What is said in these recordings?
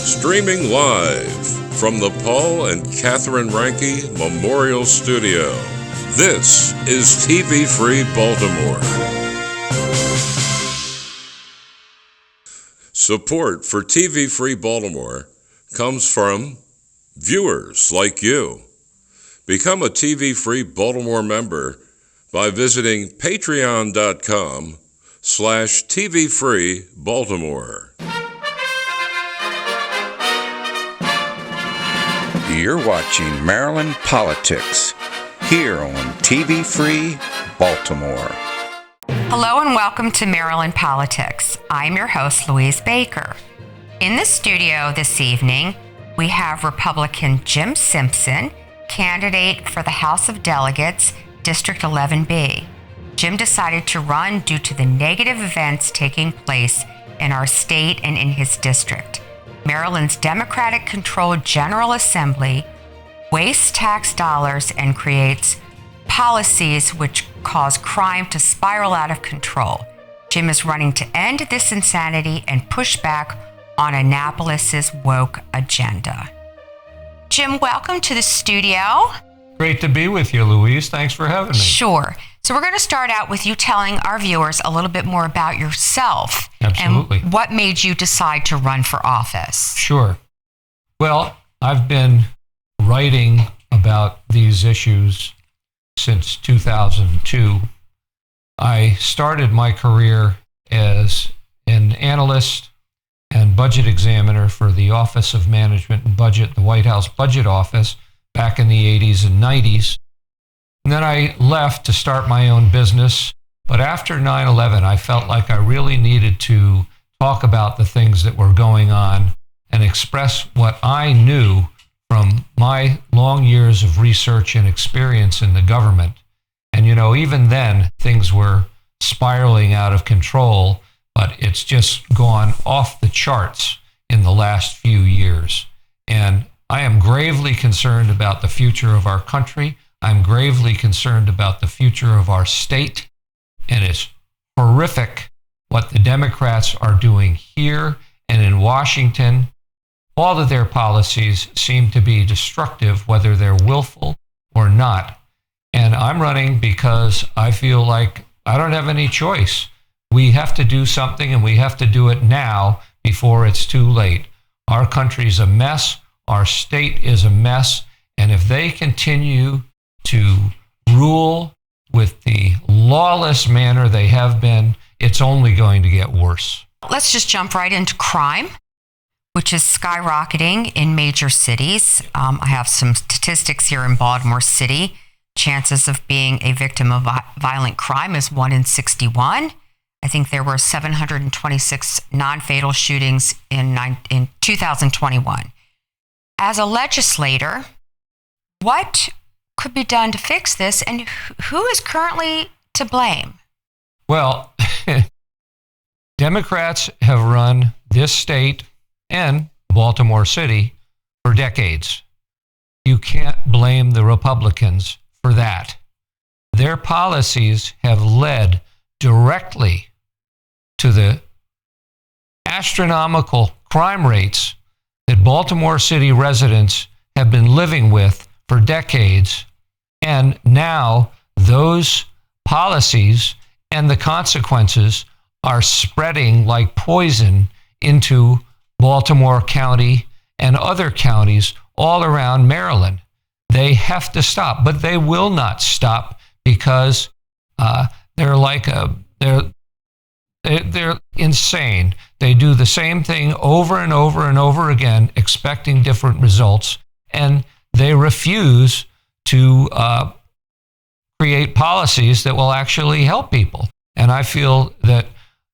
Streaming live from the Paul and Catherine Ranke Memorial Studio. This is TV Free Baltimore. Support for TV Free Baltimore comes from viewers like you. Become a TV Free Baltimore member by visiting patreon.com/tvfreebaltimore. You're watching Maryland Politics here on TV Free Baltimore. Hello and welcome to Maryland Politics. I'm your host, Louise Baker. In the studio this evening, we have Republican Jim Simpson, candidate for the House of Delegates, District 11B. Jim decided to run due to the negative events taking place in our state and in his district. Maryland's Democratic-controlled General Assembly wastes tax dollars and creates policies which cause crime to spiral out of control. Jim is running to end this insanity and push back on Annapolis's woke agenda. Jim, welcome to the studio. Great to be with you, Louise. Thanks for having me. Sure. So we're going to start out with you telling our viewers a little bit more about yourself. Absolutely. And what made you decide to run for office? Sure. Well, I've been writing about these issues since 2002. I started my career as an analyst and budget examiner for the Office of Management and Budget, the White House Budget Office, back in the 80s and 90s. And then I left to start my own business. But after 9/11, I felt like I really needed to talk about the things that were going on and express what I knew from my long years of research and experience in the government. And, even then, things were spiraling out of control, but it's just gone off the charts in the last few years. And I am gravely concerned about the future of our country. I'm gravely concerned about the future of our state. And it's horrific what the Democrats are doing here and in Washington. All of their policies seem to be destructive, whether they're willful or not. And I'm running because I feel like I don't have any choice. We have to do something, and we have to do it now before it's too late. Our country's a mess. Our state is a mess. And if they continue to rule with the lawless manner they have been, it's only going to get worse. Let's just jump right into crime, which is skyrocketing in major cities. I have some statistics here in Baltimore City. Chances of being a victim of violent crime is 1 in 61. I think there were 726 non-fatal shootings in 2021. As a legislator, what could be done to fix this, and who is currently to blame? Well, Democrats have run this state and Baltimore City for decades. You can't blame the Republicans for that. Their policies have led directly to the astronomical crime rates that Baltimore City residents have been living with for decades. And now those policies and the consequences are spreading like poison into Baltimore County and other counties all around Maryland. They have to stop, but they will not stop because they're insane. They do the same thing over and over and over again, expecting different results, and they refuse to create policies that will actually help people. And I feel that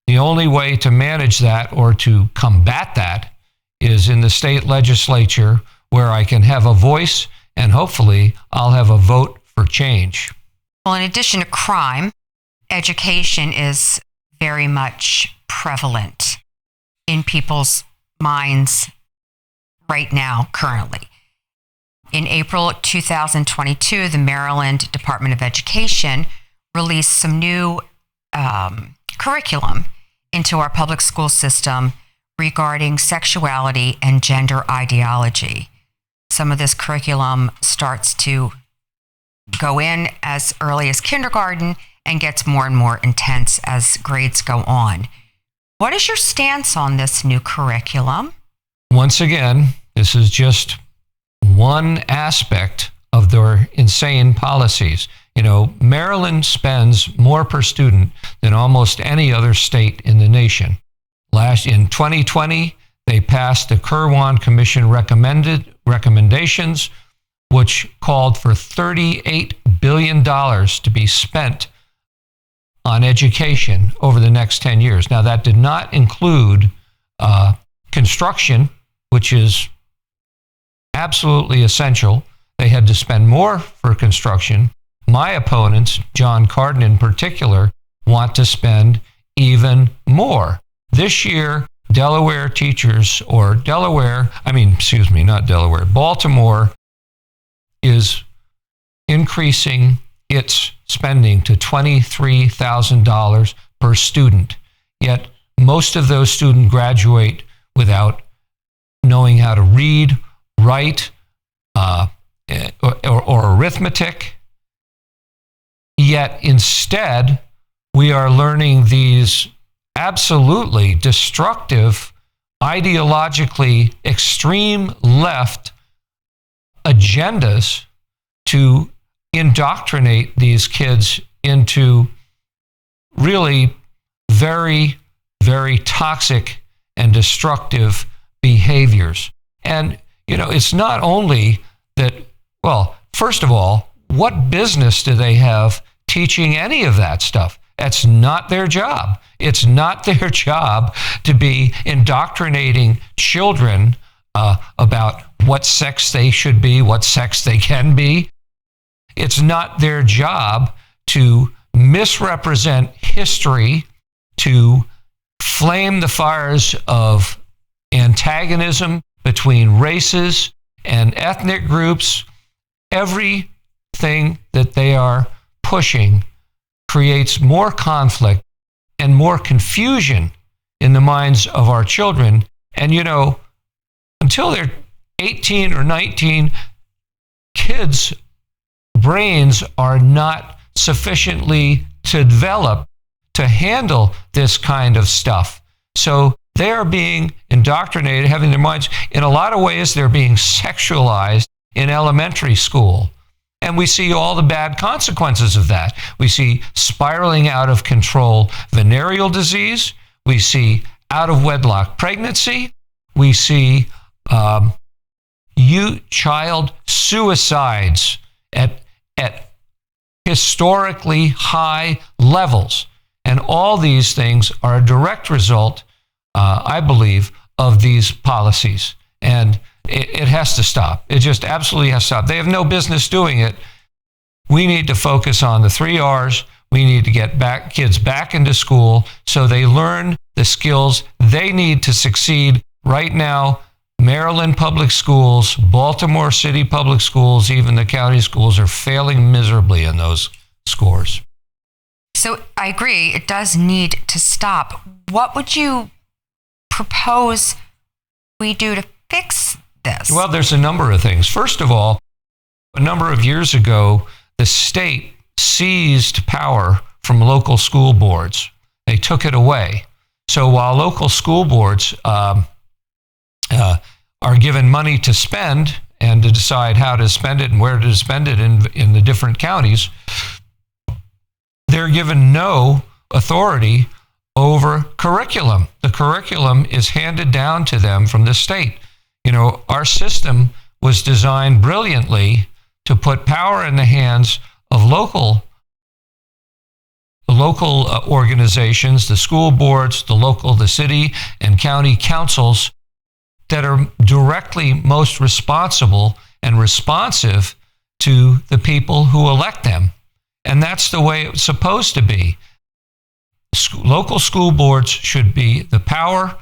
the only way to manage that or to combat that is in the state legislature, where I can have a voice and hopefully I'll have a vote for change. Well, in addition to crime, education is very much prevalent in people's minds right now, currently. In April 2022, the Maryland Department of Education released some new curriculum into our public school system regarding sexuality and gender ideology. Some of this curriculum starts to go in as early as kindergarten and gets more and more intense as grades go on. What is your stance on this new curriculum? Once again, this is just one aspect of their insane policies. Maryland spends more per student than almost any other state in the nation. In 2020, they passed the Kirwan Commission recommendations, which called for $38 billion to be spent on education over the next 10 years. Now, that did not include construction, which is absolutely essential. They had to spend more for construction. My opponents, John Carden in particular, want to spend even more. This year, Baltimore is increasing its spending to $23,000 per student. Yet most of those students graduate without knowing how to read, write, or arithmetic. Yet instead, we are learning these absolutely destructive, ideologically extreme left agendas to indoctrinate these kids into really very, very toxic and destructive behaviors. And, it's not only that, first of all, what business do they have teaching any of that stuff? That's not their job. It's not their job to be indoctrinating children about what sex they should be, what sex they can be. It's not their job to misrepresent history, to flame the fires of antagonism between races and ethnic groups. Everything that they are pushing creates more conflict and more confusion in the minds of our children. And, until they're 18 or 19, kids' brains are not sufficiently developed to handle this kind of stuff. So they are being indoctrinated, having their minds, in a lot of ways, they're being sexualized in elementary school. And we see all the bad consequences of that. We see spiraling out of control venereal disease. We see out of wedlock pregnancy. We see child suicides at historically high levels. And all these things are a direct result, I believe, of these policies. And it has to stop. It just absolutely has to stop. They have no business doing it. We need to focus on the 3 R's. We need to get kids back into school so they learn the skills they need to succeed. Right now, Maryland public schools, Baltimore City public schools, even the county schools are failing miserably in those scores. So I agree, it does need to stop. What would you propose we do to fix this? Well, there's a number of things. First of all, a number of years ago, the state seized power from local school boards. They took it away. So while local school boards are given money to spend and to decide how to spend it and where to spend it in the different counties, they're given no authority over curriculum. The curriculum is handed down to them from the state. Our system was designed brilliantly to put power in the hands of local organizations, the school boards, the city and county councils that are directly most responsible and responsive to the people who elect them. And that's the way it's supposed to be. Local school boards should be the power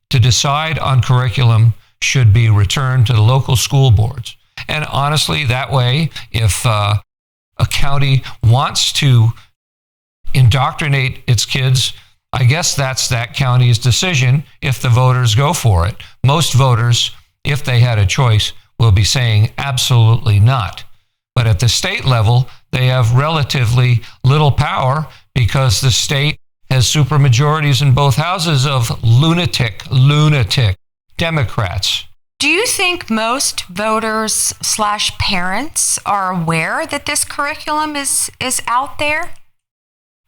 to decide on curriculum should be returned to the local school boards. And honestly, that way, if a county wants to indoctrinate its kids I guess that's that county's decision if the voters go for it. Most voters, if they had a choice, will be saying absolutely not. But at the state level, they have relatively little power because the state has supermajorities in both houses of lunatic Democrats. Do you think most voters / parents are aware that this curriculum is out there?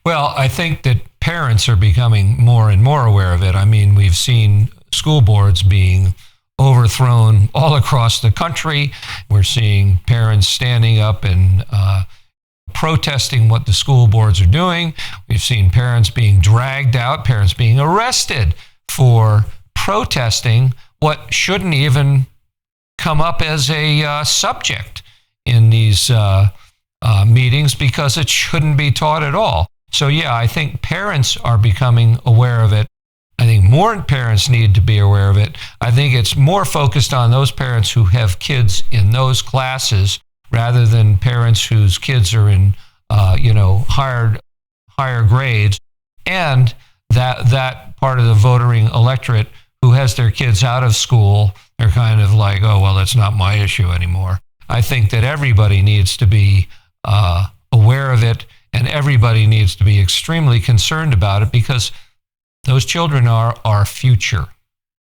Well, I think that parents are becoming more and more aware of it. I mean, we've seen school boards being overthrown all across the country. We're seeing parents standing up and protesting what the school boards are doing. We've seen parents being dragged out, parents being arrested for protesting what shouldn't even come up as a subject in these meetings because it shouldn't be taught at all. So yeah, I think parents are becoming aware of it. I think more parents need to be aware of it. I think it's more focused on those parents who have kids in those classes rather than parents whose kids are in higher grades, and that part of the voting electorate who has their kids out of school, they're kind of like, oh, well, that's not my issue anymore. I think that everybody needs to be aware of it, and everybody needs to be extremely concerned about it because those children are our future.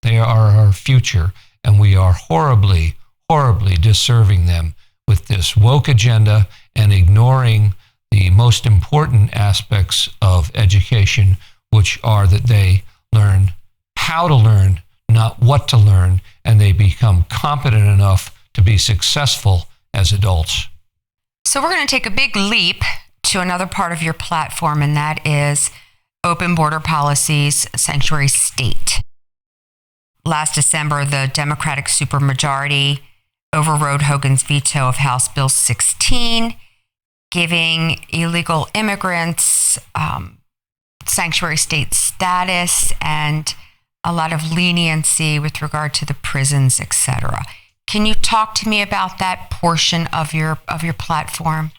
They are our future, and we are horribly, horribly disserving them with this woke agenda and ignoring the most important aspects of education, which are that they learn how to learn, not what to learn, and they become competent enough to be successful as adults. So we're going to take a big leap to another part of your platform, and that is open border policies, sanctuary state. Last December, the Democratic supermajority overrode Hogan's veto of House Bill 16, giving illegal immigrants sanctuary state status and a lot of leniency with regard to the prisons, etc. Can you talk to me about that portion of your platform?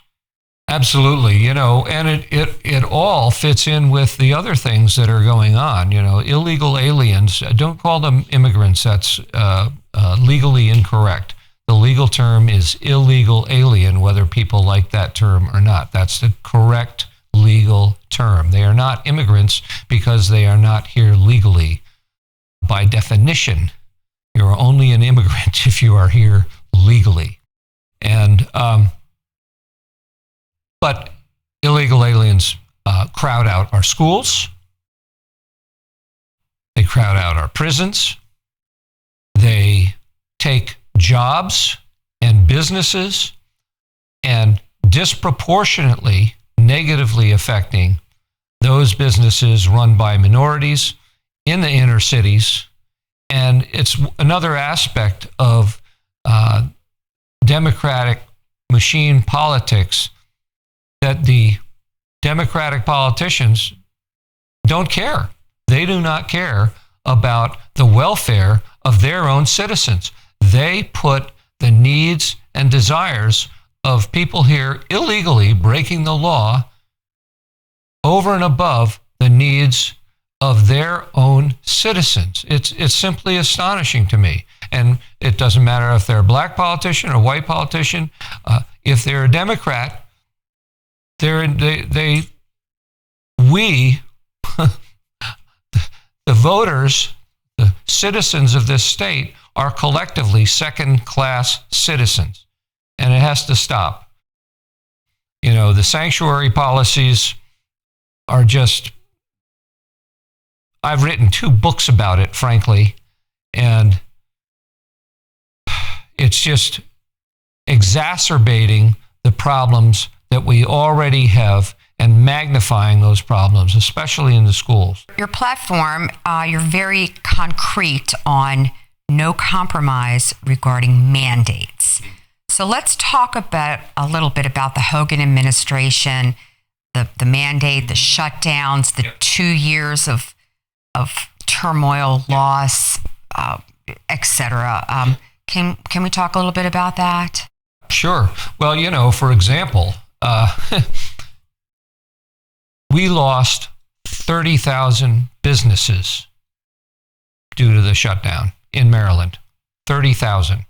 Absolutely, and it all fits in with the other things that are going on. Illegal aliens, don't call them immigrants. That's legally incorrect. The legal term is illegal alien, whether people like that term or not. That's the correct legal term. They are not immigrants because they are not here legally. By definition, you're only an immigrant if you are here legally. And but illegal aliens crowd out our schools. They crowd out our prisons. They take jobs and businesses and disproportionately negatively affecting those businesses run by minorities in the inner cities. And it's another aspect of democratic machine politics that the Democratic politicians don't care. They do not care about the welfare of their own citizens. They put the needs and desires of people here illegally breaking the law over and above the needs of their own citizens. It's simply astonishing to me. And it doesn't matter if they're a black politician or white politician. If they're a Democrat, the voters, the citizens of this state, are collectively second-class citizens, and it has to stop. The sanctuary policies are just, I've written 2 books about it, frankly, and it's just exacerbating the problems that we already have and magnifying those problems, especially in the schools. Your platform, you're very concrete on no compromise regarding mandates. So let's talk about a little bit about the Hogan administration, the mandate, the shutdowns, the 2 years of turmoil, loss, etc. Can we talk a little bit about that? Sure. Well, for example, we lost 30,000 businesses due to the shutdown in Maryland. 30,000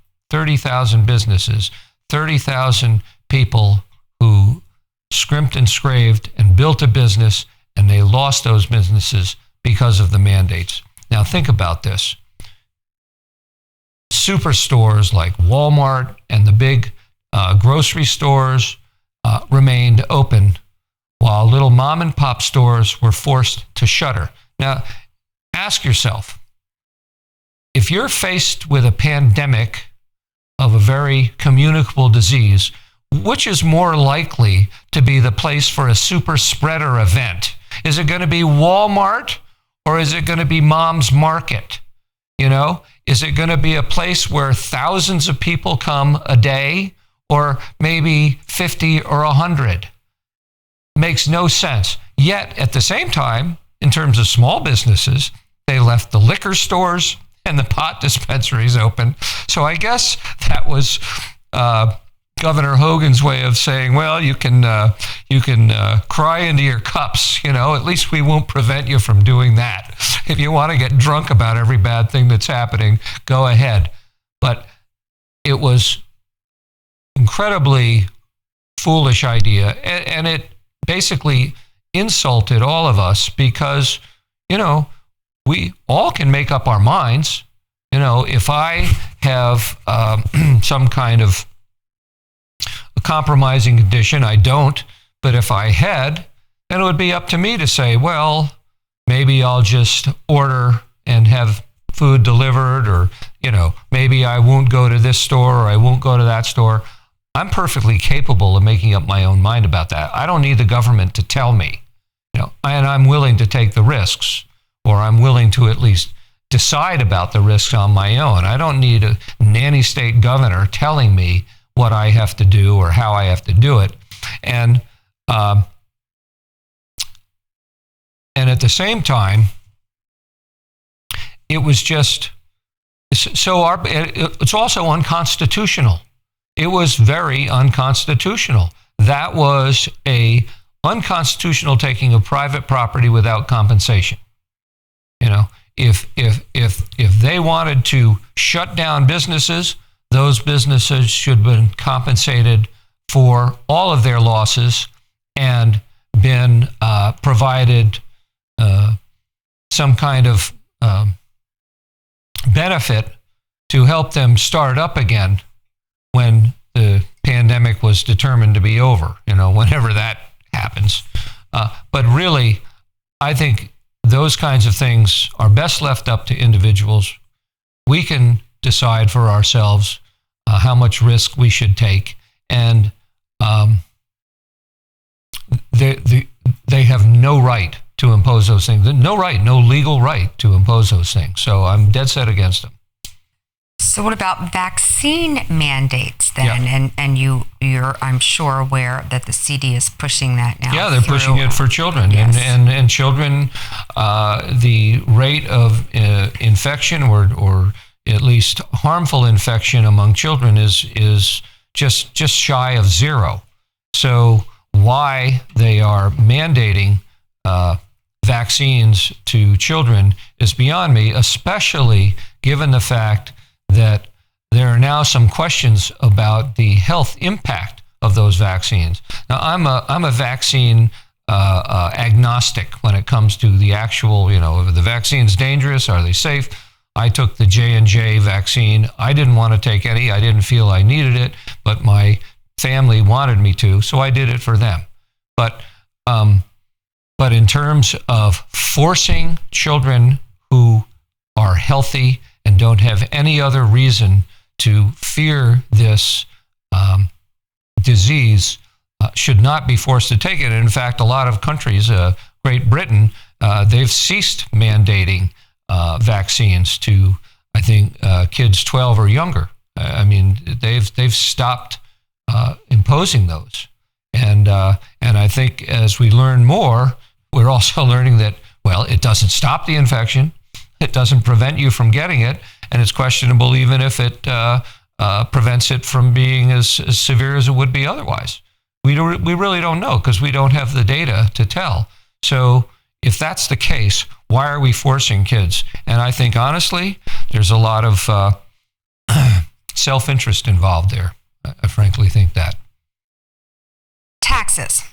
businesses, 30,000 people who scrimped and scraved and built a business, and they lost those businesses because of the mandates. Now think about this. Superstores like Walmart and the big grocery stores remained open, while little mom and pop stores were forced to shutter. Now, ask yourself, if you're faced with a pandemic of a very communicable disease, which is more likely to be the place for a super spreader event? Is it going to be Walmart, or is it going to be Mom's Market? Is it going to be a place where thousands of people come a day, or maybe 50 or 100? Makes no sense. Yet, at the same time, in terms of small businesses, they left the liquor stores and the pot dispensaries open. So I guess that was Governor Hogan's way of saying, well, you can cry into your cups, at least we won't prevent you from doing that. If you want to get drunk about every bad thing that's happening, go ahead. But it was incredibly foolish idea, and it basically insulted all of us because, we all can make up our minds. If I have some kind of a compromising condition, I don't. But if I had, then it would be up to me to say, well, maybe I'll just order and have food delivered, or, maybe I won't go to this store or I won't go to that store. I'm perfectly capable of making up my own mind about that. I don't need the government to tell me, and I'm willing to take the risks, or I'm willing to at least decide about the risks on my own. I don't need a nanny state governor telling me what I have to do or how I have to do it. And at the same time, it was just, it's also unconstitutional. It was very unconstitutional. That was a unconstitutional taking of private property without compensation. If they wanted to shut down businesses, those businesses should have been compensated for all of their losses and been provided some kind of benefit to help them start up again when the pandemic was determined to be over, whenever that happens. But really, I think those kinds of things are best left up to individuals. We can decide for ourselves how much risk we should take, and they have no right to impose those things. No legal right to impose those things. So I'm dead set against them. So what about vaccine mandates then? Yeah. And you're, I'm sure, aware that the CD is pushing that now. Yeah, they're pushing it for children. Yes. And children, the rate of infection or at least harmful infection among children is just shy of zero. So why they are mandating vaccines to children is beyond me, especially given the fact that there are now some questions about the health impact of those vaccines. Now, I'm a vaccine agnostic when it comes to the actual, are the vaccines dangerous? Are they safe? I took the J&J vaccine. I didn't want to take any. I didn't feel I needed it, but my family wanted me to, so I did it for them. But in terms of forcing children who are healthy and don't have any other reason to fear this disease, should not be forced to take it. And in fact, a lot of countries, Great Britain, they've ceased mandating vaccines to, I think, kids 12 or younger. I mean, they've stopped imposing those. And I think as we learn more, we're also learning that, well, it doesn't stop the infection. It doesn't prevent you from getting it, and it's questionable even if it prevents it from being as severe as it would be otherwise. We really don't know because we don't have the data to tell. So if that's the case, why are we forcing kids? And I think, honestly, there's a lot of self-interest involved there. I frankly think that. Taxes.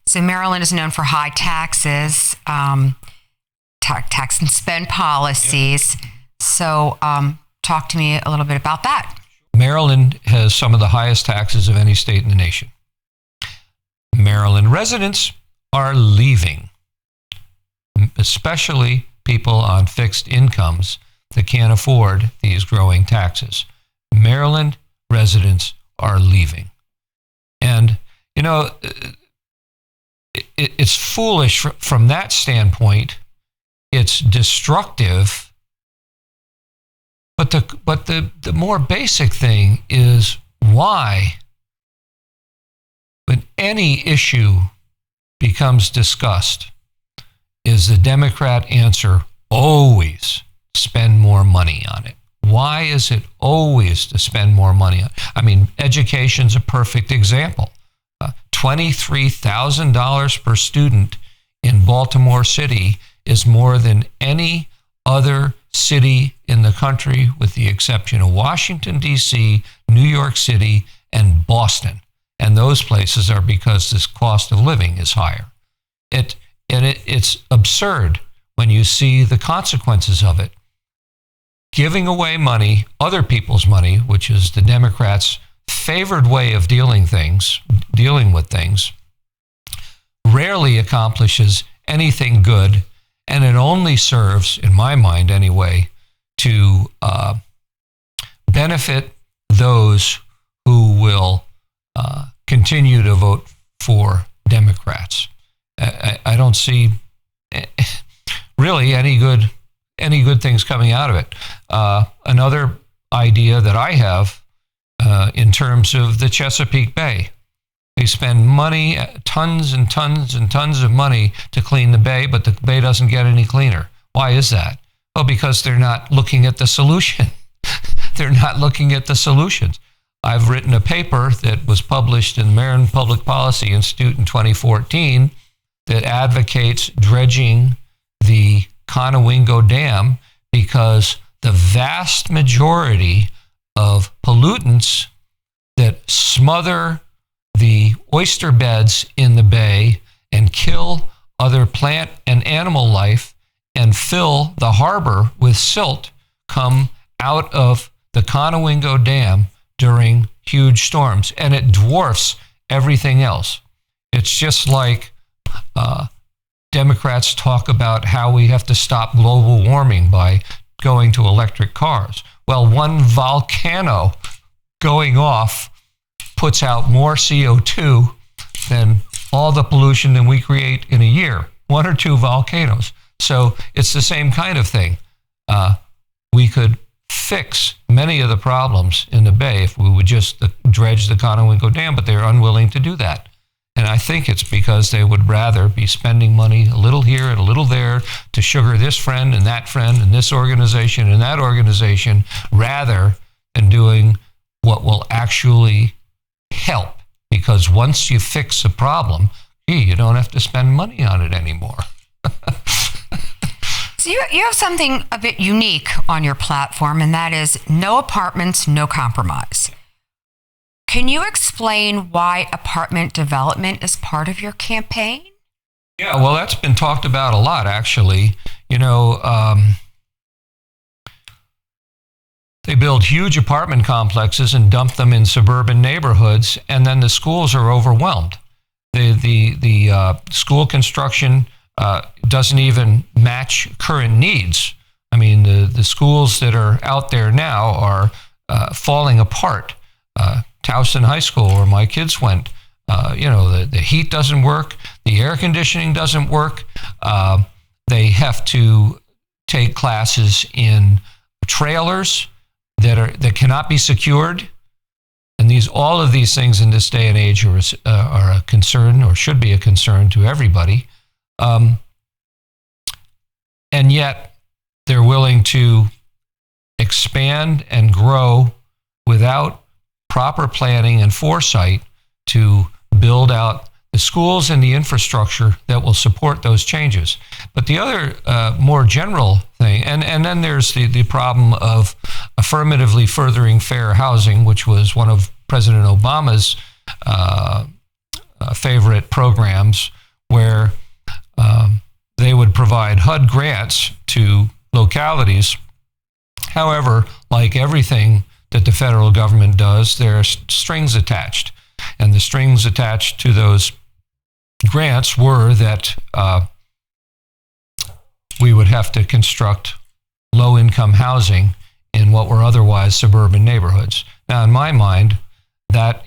So Maryland is known for high taxes, tax and spend policies. Yep. So talk to me a little bit about that. Maryland has some of the highest taxes of any state in the nation. Maryland residents are leaving, especially people on fixed incomes that can't afford these growing taxes. Maryland residents are leaving. And, you know, it's foolish from that standpoint. It's destructive. But the more basic thing is why, when any issue becomes discussed, is the Democrat answer always spend more money on it? Why is it always to spend more money on it? I mean, education's a perfect example. $23,000 per student in Baltimore City is more than any other city in the country, with the exception of Washington, D.C., New York City, and Boston. And those places are because this cost of living is higher. It's absurd when you see the consequences of it. Giving away money, other people's money, which is the Democrats' favored way of dealing with things, rarely accomplishes anything good, and it only serves, in my mind anyway, to benefit those who will continue to vote for Democrats. I don't see really any good things coming out of it. Another idea that I have in terms of the Chesapeake Bay. They spend money, tons and tons and tons of money to clean the bay, but the bay doesn't get any cleaner. Why is that? Well, because they're not looking at the solution. They're not looking at the solutions. I've written a paper that was published in the Maryland Public Policy Institute in 2014 that advocates dredging the Conowingo Dam because the vast majority of pollutants that smother the oyster beds in the bay and kill other plant and animal life and fill the harbor with silt come out of the Conowingo Dam during huge storms, and it dwarfs everything else. It's just like Democrats talk about how we have to stop global warming by going to electric cars. Well, one volcano going off puts out more CO2 than all the pollution that we create in a year. One or two volcanoes. So it's the same kind of thing. We could fix many of the problems in the bay if we would just dredge the Conowingo Dam, but they're unwilling to do that. And I think it's because they would rather be spending money a little here and a little there to sugar this friend and this organization and that organization, rather than doing what will actually help. Because once you fix a problem, you don't have to spend money on it anymore. So you have something a bit unique on your platform, and that is no apartments, no compromise. Can you explain why apartment development is part of your campaign? Yeah, well, that's been talked about a lot, actually. You know, they build huge apartment complexes and dump them in suburban neighborhoods, and then the schools are overwhelmed. The school construction doesn't even match current needs. I mean, the schools that are out there now are falling apart. Towson High School, where my kids went, the heat doesn't work, the air conditioning doesn't work. They have to take classes in trailers that cannot be secured. And all of these things in this day and age are a concern, or should be a concern to everybody. And yet they're willing to expand and grow without proper planning and foresight to build out the schools and the infrastructure that will support those changes. But the other more general thing, and then there's the problem of affirmatively furthering fair housing, which was one of President Obama's favorite programs, where they would provide HUD grants to localities. However, like everything that the federal government does, there are strings attached. And the strings attached to those grants were that we would have to construct low-income housing in what were otherwise suburban neighborhoods. Now, in my mind, that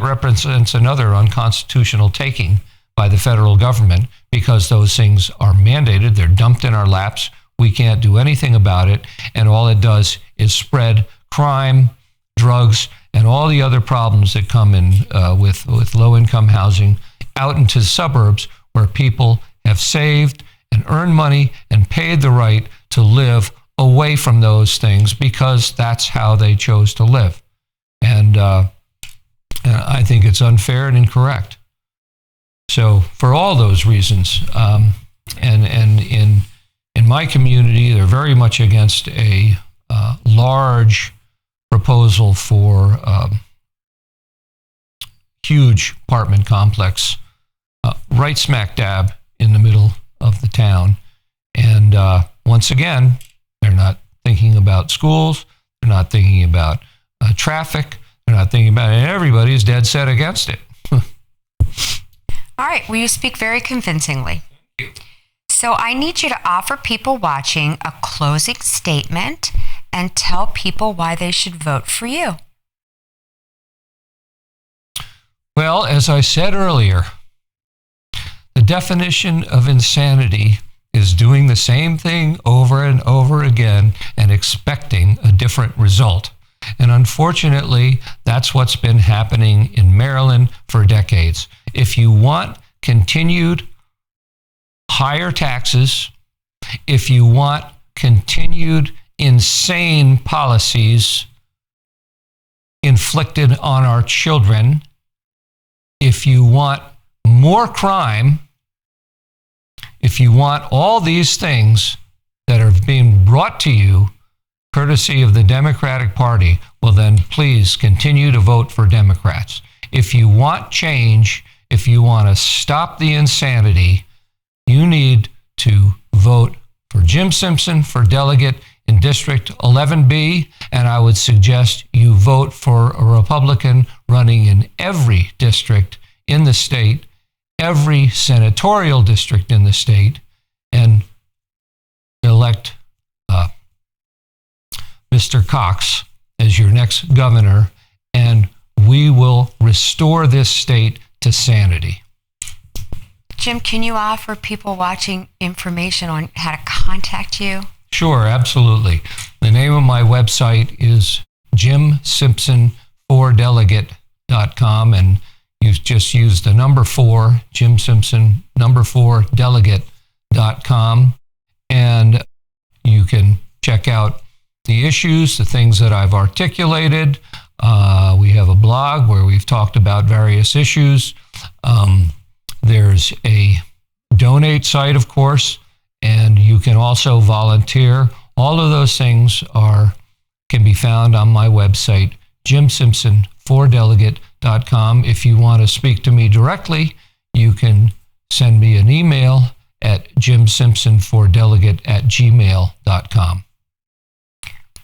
represents another unconstitutional taking by the federal government, because those things are mandated. They're dumped in our laps. We can't do anything about it. And all it does is spread crime, drugs, and all the other problems that come in with low-income housing out into the suburbs, where people have saved and earned money and paid the right to live away from those things because that's how they chose to live. And I think it's unfair and incorrect. So for all those reasons, and in my community, they're very much against a large proposal for huge apartment complex right smack dab in the middle of the town. And once again, they're not thinking about schools. They're not thinking about traffic. They're not thinking about it. And everybody's dead set against it. All right. Well, you speak very convincingly. So I need you to offer people watching a closing statement and tell people why they should vote for you. Well, as I said earlier, the definition of insanity is doing the same thing over and over again and expecting a different result. And unfortunately, that's what's been happening in Maryland for decades. If you want continued higher taxes, if you want continued insane policies inflicted on our children, if you want more crime, if you want all these things that are being brought to you courtesy of the Democratic Party, well then please continue to vote for Democrats. If you want change, if you want to stop the insanity, you need to vote for Jim Simpson for delegate in District 11B, and I would suggest you vote for a Republican running in every district in the state, every senatorial district in the state, and elect Mr. Cox as your next governor, and we will restore this state to sanity. Jim, can you offer people watching information on how to contact you? Sure, absolutely. The name of my website is jimsimpson4delegate.com, and you just use the number 4, Jim Simpson, number 4, delegate.com, and you can check out the issues, the things that I've articulated. We have a blog where we've talked about various issues. There's a donate site, of course, and you can also volunteer. All of those things can be found on my website, jimsimpson4delegate.com. If you want to speak to me directly, you can send me an email at jimsimpson4delegate@gmail.com.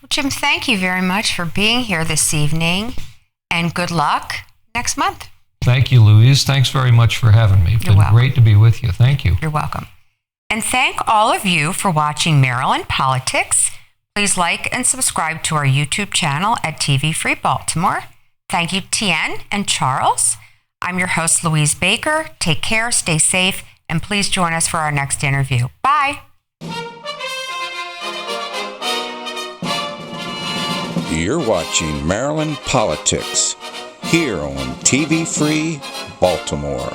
Well, Jim, thank you very much for being here this evening, and good luck next month. Thank you, Louise. Thanks very much for having me. It's been great to be with you. Thank you. You're welcome. And thank all of you for watching Maryland Politics. Please like and subscribe to our YouTube channel at TV Free Baltimore. Thank you, Tien and Charles. I'm your host, Louise Baker. Take care, stay safe, and please join us for our next interview. Bye. You're watching Maryland Politics here on TV Free Baltimore.